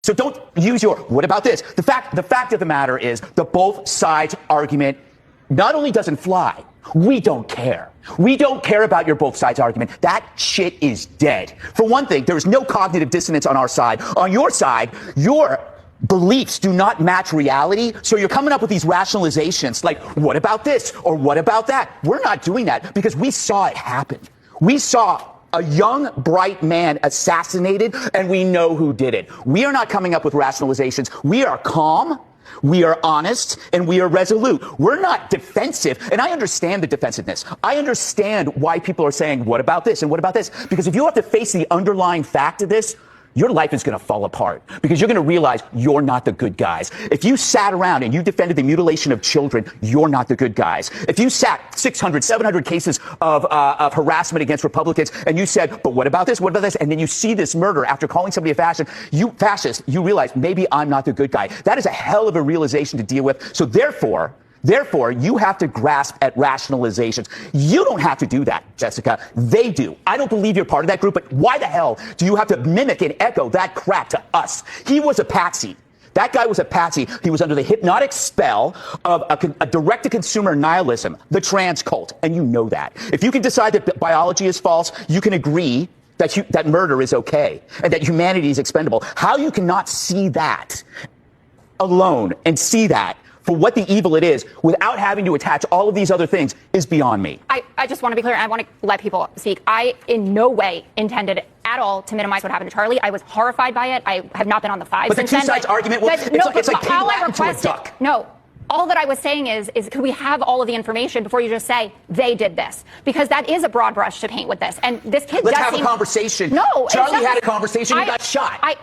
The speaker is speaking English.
So don't use your, what about this? The fact of the matter is the both sides argument not only doesn't fly, we don't care. We don't care about your both sides argument. That shit is dead. For one thing, there is no cognitive dissonance on our side. On your side, your beliefs do not match reality, so you're coming up with these rationalizations like, what about this or what about that? We're not doing that because we saw it happen. We saw a young, bright man assassinated, and we know who did it. We are not coming up with rationalizations. We are calm, we are honest, and we are resolute. We're not defensive, and I understand the defensiveness. I understand why people are saying, what about this and what about this? Because if you have to face the underlying fact of this, your life is going to fall apart because you're going to realize you're not the good guys. If you sat around and you defended the mutilation of children, you're not the good guys. If you sat 600, 700 cases of harassment against Republicans and you said, but what about this? What about this? And then you see this murder after calling somebody a fascist, you realize maybe I'm not the good guy. That is a hell of a realization to deal with. So therefore, you have to grasp at rationalizations. You don't have to do that, Jessica. They do. I don't believe you're part of that group, but why the hell do you have to mimic and echo that crap to us? He was a patsy. That guy was a patsy. He was under the hypnotic spell of a direct-to-consumer nihilism, the trans cult, and you know that. If you can decide that biology is false, you can agree that murder is okay and that humanity is expendable. How you cannot see that alone and see that for what the evil it is without having to attach all of these other things is beyond me. I just want to be clear. I want to let people speak. I in no way intended at all to minimize what happened to Charlie. I was horrified by it. I have not been on the five. But the two sides argument, it's like paying Latin to a duck. No. All that I was saying is could we have all of the information before you just say they did this? Because that is a broad brush to paint with this. And this kid Let's have a conversation. No. Charlie had a conversation and got shot.